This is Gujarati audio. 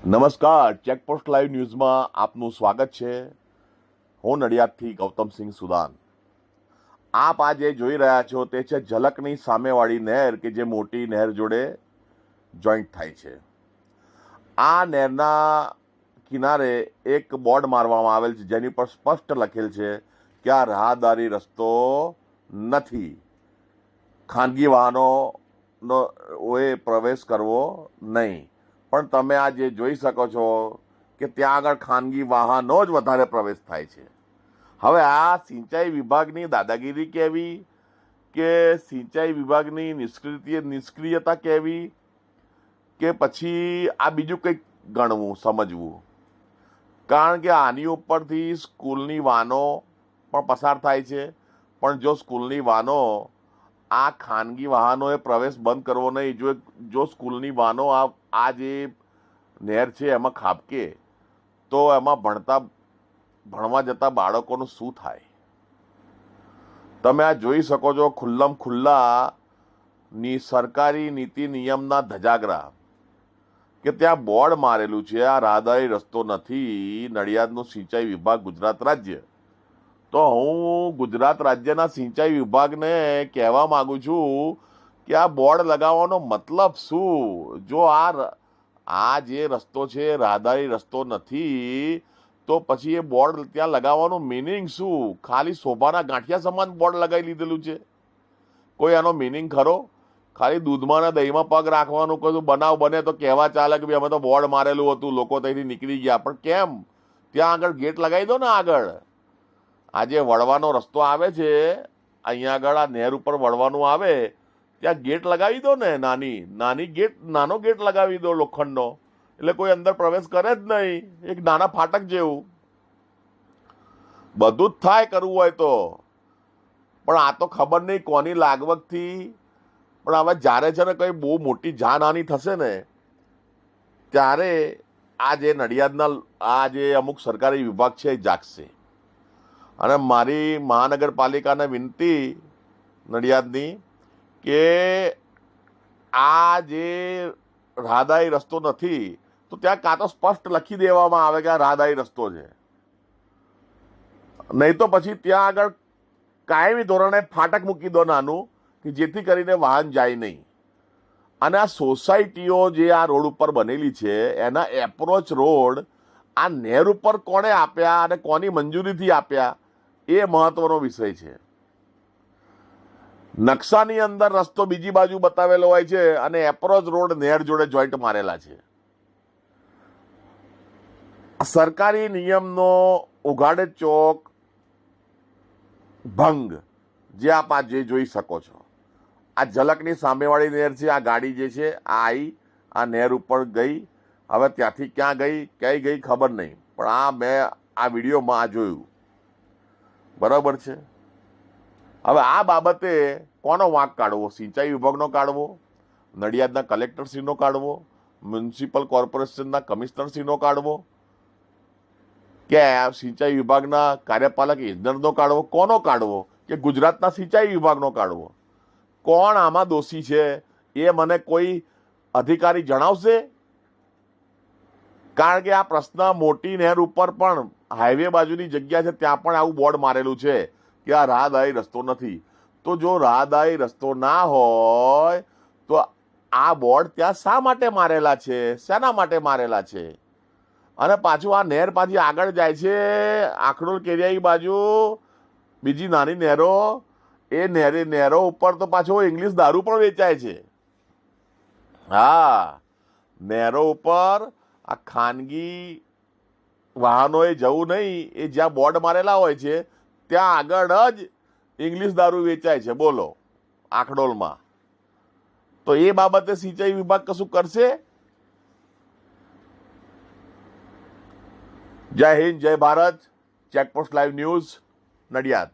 નમસ્કાર, ચેકપોસ્ટ લાઈવ ન્યૂઝમાં આપનું સ્વાગત છે. હું નડિયાદથી ગૌતમસિંહ સુદાન. આપ આજે જોઈ રહ્યા છો તે છે ઝલકની સામેવાળી નહેર કે જે મોટી નહેર જોડે જોઈન્ટ થાય છે. આ નહેરના કિનારે એક બોર્ડ મારવામાં આવેલ છે જેની પર સ્પષ્ટ લખેલ છે કે આ રાહદારી રસ્તો નથી, ખાનગી વાહનોનો પ્રવેશ કરવો નહીં. પણ તમે આ જે જોઈ શકો છો કે ત્યાં આગળ ખાનગી વાહનો જ વધારે પ્રવેશ થાય છે. હવે આ સિંચાઈ વિભાગની દાદાગીરી કહેવી કે સિંચાઈ વિભાગની નિષ્ક્રિયતા કહેવી કે પછી આ બીજું કંઈક ગણવું સમજવું? કારણ કે આની ઉપરથી સ્કૂલની વાહનો પણ પસાર થાય છે. પણ જો સ્કૂલની વાહનો આ ખાનગી વાહનોએ પ્રવેશ બંધ કરવો નહીં. જો સ્કૂલની વાહનો આ જે નહેર છે એમાં ખાબકે તો એમાં ભણવા જતા બાળકોનું શું થાય? તમે આ જોઈ શકો છો ખુલ્લમ ખુલ્લા સરકારી નીતિ નિયમના ધજાગરા કે ત્યાં બોર્ડ મારેલું છે આ રાહદારી રસ્તો નથી. નડિયાદનું સિંચાઈ વિભાગ ગુજરાત રાજ્ય. તો હું ગુજરાત રાજ્યના સિંચાઈ વિભાગને કહેવા માંગુ છું કે આ બોર્ડ લગાવવાનો મતલબ શું? જો આ જે રસ્તો છે રાહદારી રસ્તો નથી તો પછી એ બોર્ડ ત્યાં લગાવવાનું મિનિંગ શું? ખાલી શોભાના ગાંઠિયા સમાન બોર્ડ લગાવી લીધેલું છે. કોઈ આનો મિનિંગ ખરો? ખાલી દૂધમાં ને દહીંમાં પગ રાખવાનું કોઈ બનાવ બને તો કહેવા ચાલે કે ભાઈ અમે તો બોર્ડ મારેલું હતું, લોકો ત્યાંથી નીકળી ગયા. પણ કેમ? ત્યાં આગળ ગેટ લગાવી દો ને. આગળ આ જે વળવાનો રસ્તો આવે છે અહીંયા આગળ આ નહેર ઉપર વળવાનું આવે ત્યાં ગેટ લગાવી દો ને. નાનો ગેટ લગાવી દો લોખંડનો, એટલે કોઈ અંદર પ્રવેશ કરે જ નહીં. એક નાના ફાટક જેવું. બધું જ થાય કરવું હોય તો. પણ આ તો ખબર નહીં કોની લાગવગથી. પણ હવે જ્યારે છે ને કંઈ બહુ મોટી જાનહાની થશે ને ત્યારે આ જે નડિયાદના આ જે અમુક સરકારી વિભાગ છે એ જાગશે. અને મારી મહાનગરપાલિકાને વિનંતી નડિયાદની કે આ જે રાહદારી રસ્તો નથી તો ત્યાં કાં તો સ્પષ્ટ લખી દેવામાં આવે કે આ રાહદારી રસ્તો છે, નહીં તો પછી ત્યાં આગળ કાયમી ધોરણે ફાટક મૂકી દો નાનું કે જેથી કરીને વાહન જાય નહીં. અને આ સોસાયટીઓ જે આ રોડ ઉપર બનેલી છે એના એપ્રોચ રોડ આ નહેર ઉપર કોણે આપ્યા અને કોની મંજૂરીથી આપ્યા એ મહત્વનો વિષય છે. નકશાની અંદર રસ્તો બીજી બાજુ બતાવેલો હોય છે અને એપ્રોચ રોડ નહેર જોડે જોઈન્ટ મારેલા છે. સરકારી નિયમનો ઉઘાડે ચોક ભંગ જે આપ જે જોઈ શકો છો. આ ઝલકની સામેવાળી નહેર છે. આ ગાડી જે છે આ નહેર ઉપર ગઈ. હવે ત્યાંથી ક્યાં ગઈ ક્યાંય ગઈ ખબર નહીં. પણ મેં આ વિડીયોમાં આ જોયું. બરાબર છે. હવે આ બાબતે કોનો વાંક કાઢવો? સિંચાઈ વિભાગનો કાઢવો, નડિયાદના કલેક્ટરશ્રીનો કાઢવો, મ્યુનિસિપલ કોર્પોરેશનના કમિશનરશ્રીનો કાઢવો, કે સિંચાઈ વિભાગના કાર્યપાલક ઇજનેરનો કાઢવો? કોનો કાઢવો? કે ગુજરાતના સિંચાઈ વિભાગનો કાઢવો? કોણ આમાં દોષી છે એ મને કોઈ અધિકારી જણાવશે? કારણ કે આ પ્રશ્ન મોટી નહેર ઉપર પણ હાઈવે બાજુની જગ્યા છે ત્યાં પણ આવું બોર્ડ મારેલું છે કે આ રાહદારી રસ્તો નથી. તો જો રાહદારી રસ્તો ના હોય તો આ બોર્ડ ત્યાં શા માટે મારેલા છે? શેના માટે મારેલા છે? અને પાછું આ નહેર પાછી આગળ જાય છે આખડોલ કેરિયાઈ બાજુ, બીજી નાની નહેરો. એ નહેરો ઉપર તો પાછો ઇંગ્લિશ દારૂ પણ વેચાય છે. હા, નહેરો ઉપર આ ખાનગી વાહનોએ જવું નહીં એ જ્યાં બોર્ડ મારેલા હોય છે ત્યાં આગળ જ ઇંગ્લિશ દારૂ વેચાય છે. બોલો, આખડોલમાં. તો એ બાબતે સિંચાઈ વિભાગ કશું કરશે? જય હિન્દ, જય Bharat. Checkpost live news, Nadiad.